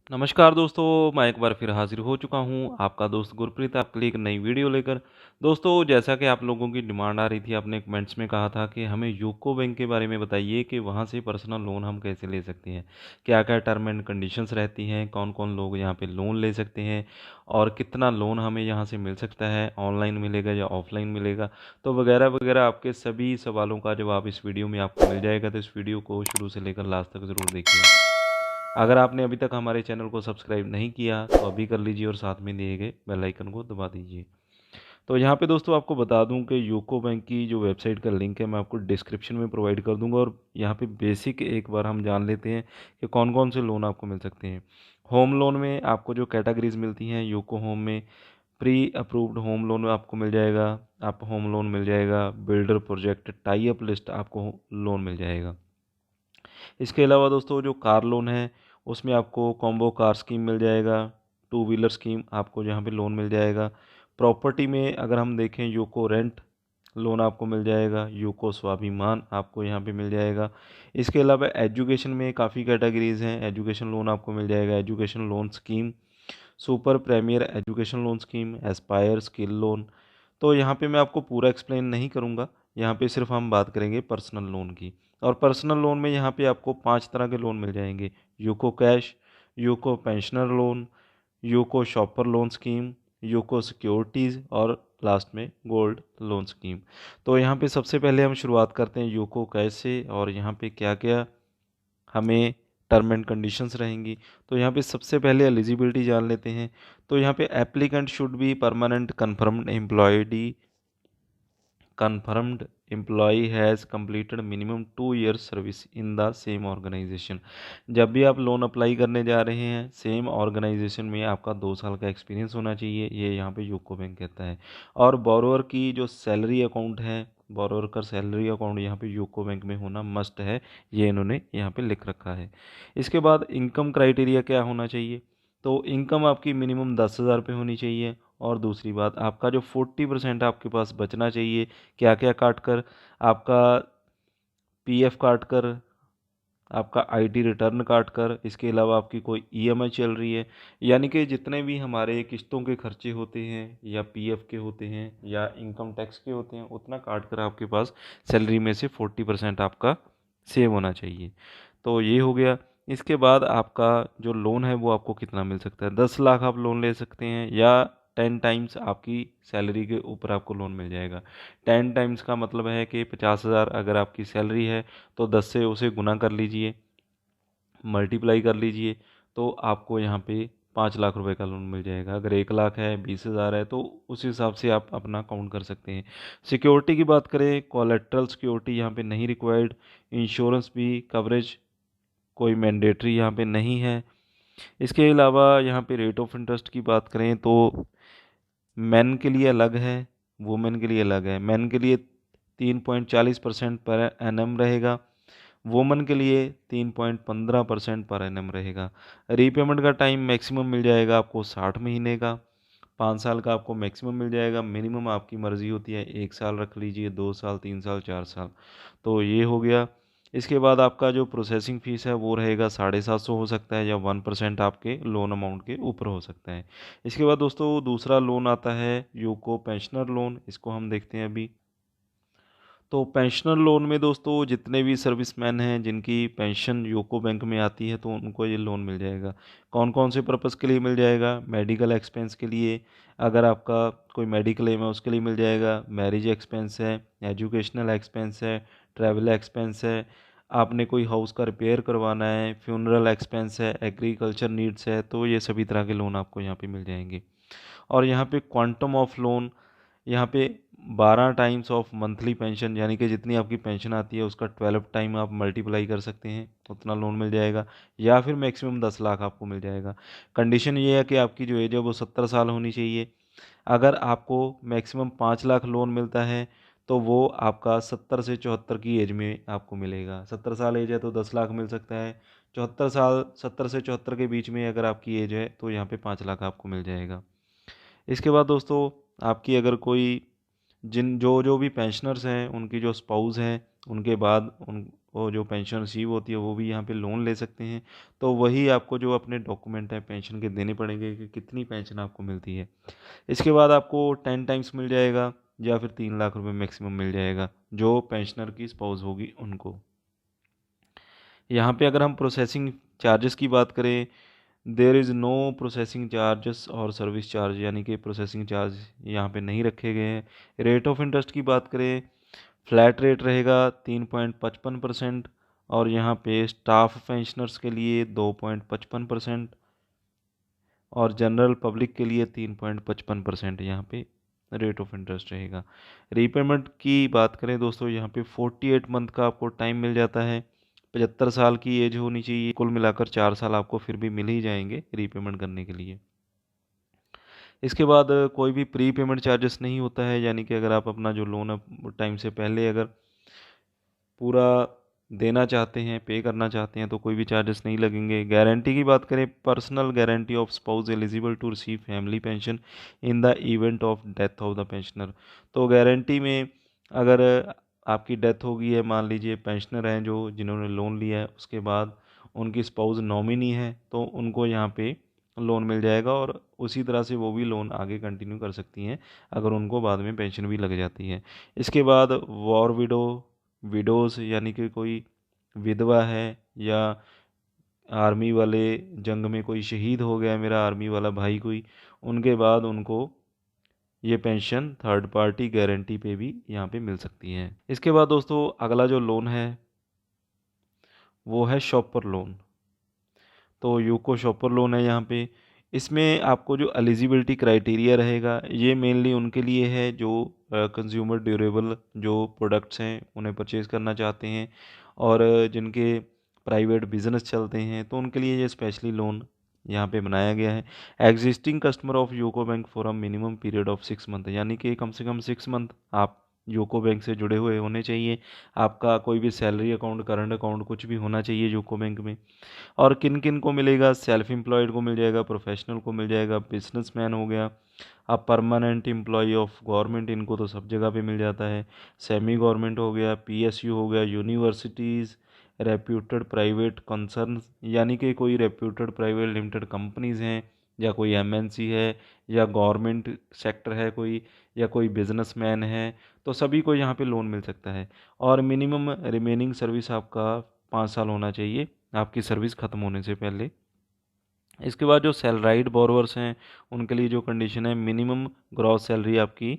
नमस्कार दोस्तों, मैं एक बार फिर हाज़िर हो चुका हूँ, आपका दोस्त गुरप्रीत आपके लिए एक नई वीडियो लेकर। दोस्तों, जैसा कि आप लोगों की डिमांड आ रही थी, आपने कमेंट्स में कहा था कि हमें यूको बैंक के बारे में बताइए कि वहाँ से पर्सनल लोन हम कैसे ले सकते हैं। क्या-क्या टर्म एंड कंडीशंस रहती हैं, कौन-कौन लोग यहाँ पे लोन ले सकते हैं और कितना लोन हमें यहाँ से मिल सकता है, ऑनलाइन मिलेगा या ऑफ़लाइन मिलेगा। तो वगैरह-वगैरह आपके सभी सवालों का जवाब इस वीडियो में आपको मिल जाएगा, तो इस वीडियो को शुरू से लेकर लास्ट तक ज़रूर देखिए। अगर आपने अभी तक हमारे चैनल को सब्सक्राइब नहीं किया तो अभी कर लीजिए और साथ में दिए गए बेल आइकन को दबा दीजिए। तो यहाँ पे दोस्तों आपको बता दूं कि यूको बैंक की जो वेबसाइट का लिंक है मैं आपको डिस्क्रिप्शन में प्रोवाइड कर दूंगा और यहाँ पे बेसिक एक बार हम जान लेते हैं कि कौन कौन से लोन आपको मिल सकते हैं। होम लोन में आपको जो कैटेगरीज मिलती हैं यूको होम में प्री अप्रूव्ड होम लोन आपको मिल जाएगा। आप होम लोन मिल जाएगा, builder project tie up list आपको लोन मिल जाएगा। इसके अलावा दोस्तों जो कार लोन है उसमें आपको कॉम्बो कार स्कीम मिल जाएगा, टू व्हीलर स्कीम आपको जहाँ पे लोन मिल जाएगा। प्रॉपर्टी में अगर हम देखें यूको रेंट लोन आपको मिल जाएगा, यूको स्वाभिमान आपको यहाँ पे मिल जाएगा। इसके अलावा एजुकेशन में काफ़ी कैटेगरीज हैं, एजुकेशन लोन आपको मिल जाएगा, education loan scheme, super premier education loan scheme, aspire skill loan. तो यहाँ पे मैं आपको पूरा एक्सप्लेन नहीं करूँगा, यहाँ पे सिर्फ हम बात करेंगे पर्सनल लोन की। और पर्सनल लोन में यहाँ पे आपको 5 तरह के लोन मिल जाएंगे। UCO cash, UCO pensioner loan, UCO shopper loan scheme, UCO securities और लास्ट में गोल्ड लोन स्कीम। तो यहाँ पे सबसे पहले हम शुरुआत करते हैं यूको कैश से और यहाँ पे क्या क्या हमें टर्म एंड कंडीशंस रहेंगी। तो यहाँ पे सबसे पहले एलिजिबिलिटी जान लेते हैं। तो यहाँ पे applicant should be permanent confirmed employee has completed minimum 2 years service in the same organisation. जब भी आप लोन अप्लाई करने जा रहे हैं सेम ऑर्गेनाइजेशन में आपका 2 साल का एक्सपीरियंस होना चाहिए, ये यहाँ पे यूको बैंक कहता है। और बोरोअर की जो सैलरी अकाउंट है, बोरोअर का सैलरी अकाउंट यहाँ पे यूको बैंक में होना मस्ट है, ये इन्होंने यहाँ पे लिख रखा है। इसके बाद इनकम क्राइटेरिया क्या होना चाहिए, तो इनकम आपकी मिनिमम 10,000 रुपये होनी चाहिए। और दूसरी बात आपका जो 40% आपके पास बचना चाहिए, क्या क्या काट कर, आपका पीएफ काट कर, आपका आईटी रिटर्न काट कर, इसके अलावा आपकी कोई ईएमआई चल रही है, यानी कि जितने भी हमारे किस्तों के खर्चे होते हैं या पीएफ के होते हैं या इनकम टैक्स के होते हैं उतना काट कर आपके पास सैलरी में से 40% आपका सेव होना चाहिए। तो ये हो गया। इसके बाद आपका जो लोन है वो आपको कितना मिल सकता है, 10 लाख आप लोन ले सकते हैं या 10 टाइम्स आपकी सैलरी के ऊपर आपको लोन मिल जाएगा। 10 टाइम्स का मतलब है कि 50,000 अगर आपकी सैलरी है तो 10 से उसे गुना कर लीजिए, मल्टीप्लाई कर लीजिए, तो आपको यहाँ पे 5 लाख रुपए का लोन मिल जाएगा। अगर 1 लाख है, 20,000 है, तो उस हिसाब से आप अपना काउंट कर सकते हैं। सिक्योरिटी की बात करें, कोलेट्रल सिक्योरिटी यहाँ पे नहीं रिक्वायर्ड। इंश्योरेंस भी कवरेज कोई मैंडेटरी यहाँ पे नहीं है। इसके अलावा यहाँ पे रेट ऑफ इंटरेस्ट की बात करें तो मेन के लिए अलग है, वुमेन के लिए अलग है। मेन के लिए 3.40% पर एनम रहेगा, वुमेन के लिए 3.15% पर एनम रहेगा। रीपेमेंट का टाइम मैक्सिमम मिल जाएगा आपको 60 महीने का, 5 साल का आपको मैक्सिमम मिल जाएगा। मिनिमम आपकी मर्ज़ी होती है, 1 साल रख लीजिए, 2 साल, 3 साल, 4 साल। तो ये हो गया। इसके बाद आपका जो प्रोसेसिंग फ़ीस है वो रहेगा 750 हो सकता है या 1% आपके लोन अमाउंट के ऊपर हो सकता है। इसके बाद दोस्तों दूसरा लोन आता है यूको पेंशनर लोन, इसको हम देखते हैं अभी। तो पेंशनर लोन में दोस्तों जितने भी सर्विसमैन हैं जिनकी पेंशन यूको बैंक में आती है तो उनको ये लोन मिल जाएगा। कौन कौन से पर्पज़ के लिए मिल जाएगा, मेडिकल एक्सपेंस के लिए, अगर आपका कोई मेडिक्लेम है उसके लिए मिल जाएगा, मैरिज एक्सपेंस है, एजुकेशनल एक्सपेंस है, ट्रैवल एक्सपेंस है, आपने कोई हाउस का रिपेयर करवाना है, फ्यूनरल एक्सपेंस है, एग्रीकल्चर नीड्स है, तो ये सभी तरह के लोन आपको यहाँ पे मिल जाएंगे। और यहाँ पे क्वांटम ऑफ लोन, यहाँ पे 12 टाइम्स ऑफ मंथली पेंशन, यानी कि जितनी आपकी पेंशन आती है उसका 12 टाइम आप मल्टीप्लाई कर सकते हैं, उतना लोन मिल जाएगा। या फिर मैक्सिमम 10 लाख आपको मिल जाएगा। कंडीशन ये है कि आपकी जो एज है वो 70 साल होनी चाहिए। अगर आपको मैक्सिमम 5 लाख लोन मिलता है तो वो आपका 70 से 74 की एज में आपको मिलेगा। 70 साल एज है तो 10 लाख मिल सकता है। 74 साल, 70 से 74 के बीच में अगर आपकी एज है तो यहाँ पे 5 लाख आपको मिल जाएगा। इसके बाद दोस्तों आपकी अगर कोई जिन जो जो भी पेंशनर्स हैं उनकी जो स्पाउस हैं उनके बाद वो जो पेंशन रिसीव होती है वो भी यहाँ पे लोन ले सकते हैं। तो वही आपको जो अपने डॉक्यूमेंट हैं पेंशन के देने पड़ेंगे कि कितनी पेंशन आपको मिलती है। इसके बाद आपको 10 टाइम्स मिल जाएगा या फिर 3 लाख रुपए मैक्सिमम मिल जाएगा जो पेंशनर की स्पाउस होगी उनको। यहाँ पे अगर हम प्रोसेसिंग चार्जेस की बात करें, there is no processing charges और सर्विस चार्ज, यानी कि प्रोसेसिंग चार्ज यहाँ पे नहीं रखे गए हैं। रेट ऑफ इंटरेस्ट की बात करें, फ्लैट रेट रहेगा 3.55%, और यहाँ पे स्टाफ पेंशनर्स के लिए 2.55% और जनरल पब्लिक के लिए 3.55% यहाँ पे रेट ऑफ इंटरेस्ट रहेगा। रीपेमेंट की बात करें दोस्तों, यहाँ पे 48 मंथ का आपको टाइम मिल जाता है। 75 साल की एज होनी चाहिए। कुल मिलाकर 4 साल आपको फिर भी मिल ही जाएंगे रीपेमेंट करने के लिए। इसके बाद कोई भी प्री पेमेंट चार्जेस नहीं होता है, यानी कि अगर आप अपना जो लोन टाइम से पहले अगर पूरा देना चाहते हैं, पे करना चाहते हैं, तो कोई भी चार्जेस नहीं लगेंगे। गारंटी की बात करें, personal guarantee of spouse eligible to receive family pension in the event of death of the pensioner. तो गारंटी में अगर आपकी डेथ हो गई है, मान लीजिए पेंशनर हैं जो जिन्होंने लोन लिया है, उसके बाद उनकी स्पाउस नॉमिनी है, तो उनको यहाँ पे लोन मिल जाएगा और उसी तरह से वो भी लोन आगे कंटिन्यू कर सकती हैं अगर उनको बाद में पेंशन भी लग जाती है। इसके बाद वॉर विडोज़, यानी कि कोई विधवा है या आर्मी वाले जंग में कोई शहीद हो गया मेरा आर्मी वाला भाई कोई, उनके बाद उनको ये पेंशन थर्ड पार्टी गारंटी पे भी यहाँ पे मिल सकती है। इसके बाद दोस्तों अगला जो लोन है वो है शॉपर लोन। तो यूको शॉपर लोन है यहाँ पे। इसमें आपको जो एलिजिबिलिटी क्राइटेरिया रहेगा ये मेनली उनके लिए है जो कंज्यूमर ड्यूरेबल जो प्रोडक्ट्स हैं उन्हें परचेज़ करना चाहते हैं, और जिनके प्राइवेट बिजनेस चलते हैं तो उनके लिए ये स्पेशली लोन यहाँ पे बनाया गया है। Existing customer of UCO bank for a minimum period of 6 month, यानी कि कम से कम 6 मंथ आप यूको बैंक से जुड़े हुए होने चाहिए। आपका कोई भी सैलरी अकाउंट, करंट अकाउंट कुछ भी होना चाहिए यूको बैंक में। और किन किन को मिलेगा, सेल्फ एम्प्लॉयड को मिल जाएगा, प्रोफेशनल को मिल जाएगा, बिजनेसमैन हो गया, अब परमानेंट एम्प्लॉय ऑफ गवर्नमेंट, इनको तो सब जगह पे मिल जाता है, सेमी गवर्नमेंट हो गया, पीएसयू हो गया, यूनिवर्सिटीज़, रेप्यूटेड प्राइवेट कंसर्न, यानी कि कोई रेप्यूटेड प्राइवेट लिमिटेड कंपनीज़ हैं या कोई एमएनसी है या गवर्नमेंट सेक्टर है कोई, या कोई बिजनेसमैन है, तो सभी को यहाँ पे लोन मिल सकता है। और मिनिमम रिमेनिंग सर्विस आपका 5 साल होना चाहिए आपकी सर्विस ख़त्म होने से पहले। इसके बाद जो सैलराइड बोरोवर्स हैं उनके लिए जो कंडीशन है, मिनिमम ग्रॉस सैलरी आपकी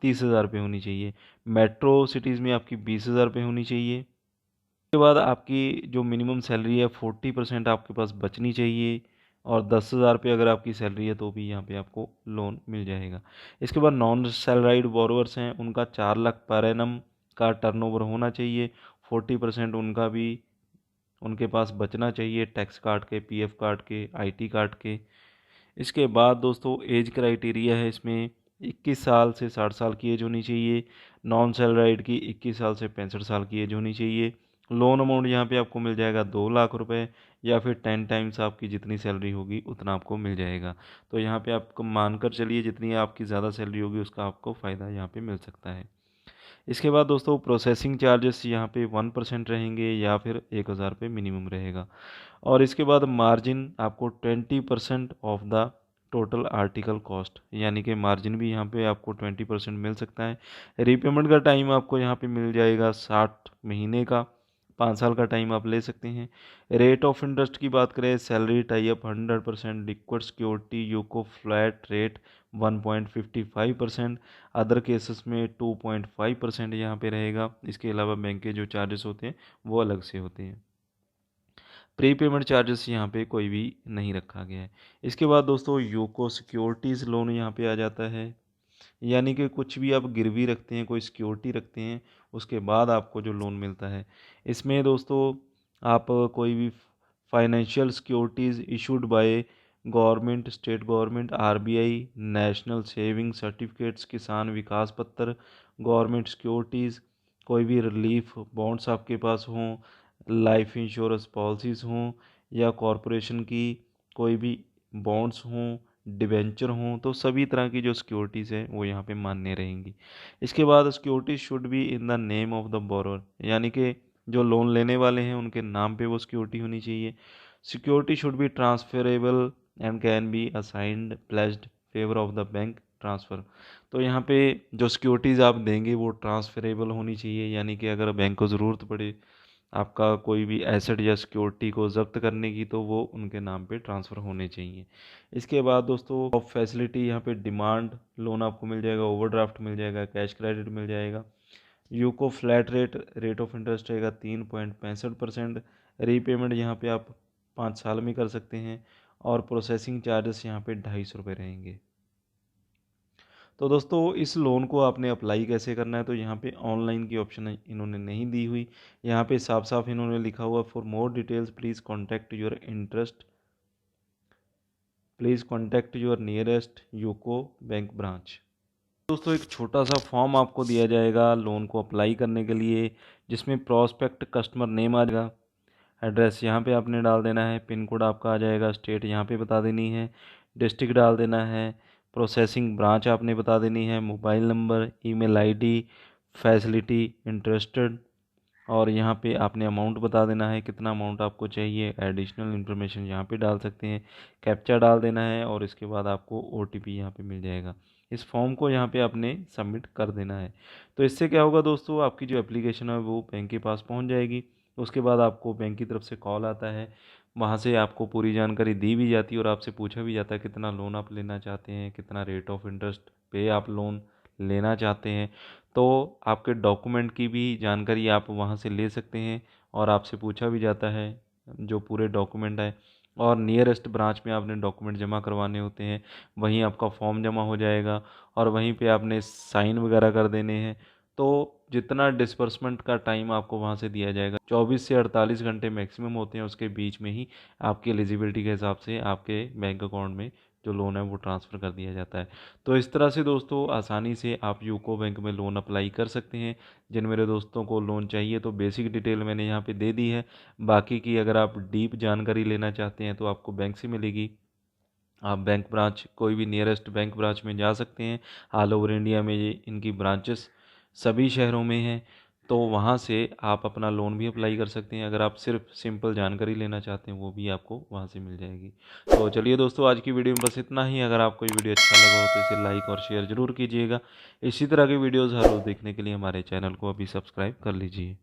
30,000 रुपये होनी चाहिए। मेट्रो सिटीज़ में आपकी 20,000 रुपये होनी चाहिए। उसके बाद आपकी जो मिनिमम सैलरी है 40% आपके पास बचनी चाहिए, और 10,000 रुपये अगर आपकी सैलरी है तो भी यहाँ पे आपको लोन मिल जाएगा। इसके बाद नॉन सैलराइड बोरोवर्स हैं उनका 4 लाख पर एनम का टर्नओवर होना चाहिए। 40% उनका भी उनके पास बचना चाहिए टैक्स काट के, पीएफ काट के, आईटी काट के। इसके बाद दोस्तों एज क्राइटेरिया है इसमें, 21 साल से 60 साल की एज होनी चाहिए। नॉन सैलराइड की 21 साल से 65 साल की एज होनी चाहिए। लोन अमाउंट यहाँ पे आपको मिल जाएगा 2 लाख रुपए, या फिर 10 टाइम्स आपकी जितनी सैलरी होगी उतना आपको मिल जाएगा। तो यहाँ पे आपको मानकर चलिए जितनी आपकी ज़्यादा सैलरी होगी उसका आपको फ़ायदा यहाँ पे मिल सकता है। इसके बाद दोस्तों प्रोसेसिंग चार्जेस यहाँ पे 1% रहेंगे या फिर 1,000 रुपये मिनिमम रहेगा। और इसके बाद मार्जिन आपको 20% of the total article cost, यानी कि मार्जिन भी यहाँ पे आपको 20% मिल सकता है। रीपेमेंट का टाइम आपको यहाँ पे मिल जाएगा 60 महीने का, 5 साल का टाइम आप ले सकते हैं। रेट ऑफ इंटरेस्ट की बात करें, salary tie up 100%, liquid security UCO flat rate 1.55%, other cases में 2.5% यहाँ पे रहेगा। इसके अलावा बैंक के जो चार्जेस होते हैं वो अलग से होते हैं। प्री पेमेंट चार्जेस यहाँ पे कोई भी नहीं रखा गया है। इसके बाद दोस्तों यूको सिक्योरिटीज़ लोन यहाँ पे आ जाता है, यानी कि कुछ भी आप गिरवी रखते हैं, कोई सिक्योरिटी रखते हैं, उसके बाद आपको जो लोन मिलता है। इसमें दोस्तों आप कोई भी financial securities issued by government, state government, RBI, national saving certificates, किसान विकास पत्र, गवर्नमेंट सिक्योरिटीज़, कोई भी रिलीफ बॉन्ड्स आपके पास हों, लाइफ इंश्योरेंस पॉलिसीज़ हों, या कॉरपोरेशन की कोई भी बॉन्ड्स हों, डिबेंचर हों, तो सभी तरह की जो सिक्योरिटीज़ हैं वो यहाँ पे मान्य रहेंगी। इसके बाद security should be in the name of the borrower, यानी कि जो लोन लेने वाले हैं उनके नाम पे वो सिक्योरिटी होनी चाहिए। Security should be transferable and can be assigned pledged favour of the bank transfer. तो यहाँ पे जो सिक्योरिटीज़ आप देंगे वो ट्रांसफरेबल होनी चाहिए, यानी कि अगर बैंक को ज़रूरत पड़े आपका कोई भी एसेट या सिक्योरिटी को ज़ब्त करने की, तो वो उनके नाम पे ट्रांसफ़र होने चाहिए। इसके बाद दोस्तों ऑफ फैसिलिटी, यहाँ पे डिमांड लोन आपको मिल जाएगा, ओवरड्राफ्ट मिल जाएगा, कैश क्रेडिट मिल जाएगा। UCO flat rate of interest रहेगा 3.65%। रीपेमेंट यहाँ पे आप 5 साल में कर सकते हैं, और प्रोसेसिंग चार्जेस यहाँ पे 250 रुपये रहेंगे। तो दोस्तों इस लोन को आपने अप्लाई कैसे करना है, तो यहाँ पे ऑनलाइन की ऑप्शन इन्होंने नहीं दी हुई। यहाँ पे साफ साफ इन्होंने लिखा हुआ for more details please contact your nearest UCO bank branch. दोस्तों एक छोटा सा फॉर्म आपको दिया जाएगा लोन को अप्लाई करने के लिए, जिसमें प्रोस्पेक्ट कस्टमर नेम आ जाएगा, एड्रेस यहाँ पे आपने डाल देना है, पिन कोड आपका आ जाएगा, स्टेट यहाँ पे बता देनी है, डिस्ट्रिक्ट डाल देना है, प्रोसेसिंग ब्रांच आपने बता देनी है, mobile number, email ID, facility interested, और यहाँ पे आपने अमाउंट बता देना है कितना अमाउंट आपको चाहिए। एडिशनल इन्फॉर्मेशन यहाँ पे डाल सकते हैं, कैप्चा डाल देना है, और इसके बाद आपको OTP यहाँ पे मिल जाएगा। इस फॉर्म को यहाँ पे आपने सबमिट कर देना है। तो इससे क्या होगा दोस्तों, आपकी जो एप्लीकेशन है वो बैंक के पास पहुँच जाएगी। उसके बाद आपको बैंक की तरफ से कॉल आता है, वहाँ से आपको पूरी जानकारी दी भी जाती है और आपसे पूछा भी जाता है कितना लोन आप लेना चाहते हैं, कितना रेट ऑफ इंटरेस्ट पे आप लोन लेना चाहते हैं। तो आपके डॉक्यूमेंट की भी जानकारी आप वहाँ से ले सकते हैं, और आपसे पूछा भी जाता है जो पूरे डॉक्यूमेंट है, और नियरेस्ट ब्रांच में आपने डॉक्यूमेंट जमा करवाने होते हैं, वहीं आपका फॉर्म जमा हो जाएगा, और वहीं पे आपने साइन वगैरह कर देने हैं। तो जितना डिस्बर्समेंट का टाइम आपको वहाँ से दिया जाएगा, 24 से 48 घंटे मैक्सिमम होते हैं, उसके बीच में ही आपकी एलिजिबिलिटी के हिसाब से आपके बैंक अकाउंट में जो लोन है वो ट्रांसफ़र कर दिया जाता है। तो इस तरह से दोस्तों आसानी से आप यूको बैंक में लोन अप्लाई कर सकते हैं। जिन मेरे दोस्तों को लोन चाहिए तो बेसिक डिटेल मैंने यहाँ पे दे दी है, बाकी की अगर आप डीप जानकारी लेना चाहते हैं तो आपको बैंक से मिलेगी। आप बैंक ब्रांच कोई भी नियरेस्ट बैंक ब्रांच में जा सकते हैं। ऑल ओवर इंडिया में ये इनकी ब्रांचेस सभी शहरों में हैं, तो वहाँ से आप अपना लोन भी अप्लाई कर सकते हैं। अगर आप सिर्फ सिंपल जानकारी लेना चाहते हैं वो भी आपको वहाँ से मिल जाएगी। तो चलिए दोस्तों आज की वीडियो में बस इतना ही। अगर आपको ये वीडियो अच्छा लगा हो तो इसे लाइक और शेयर ज़रूर कीजिएगा। इसी तरह के वीडियोज़ हर रोज़ देखने के लिए हमारे चैनल को अभी सब्सक्राइब कर लीजिए।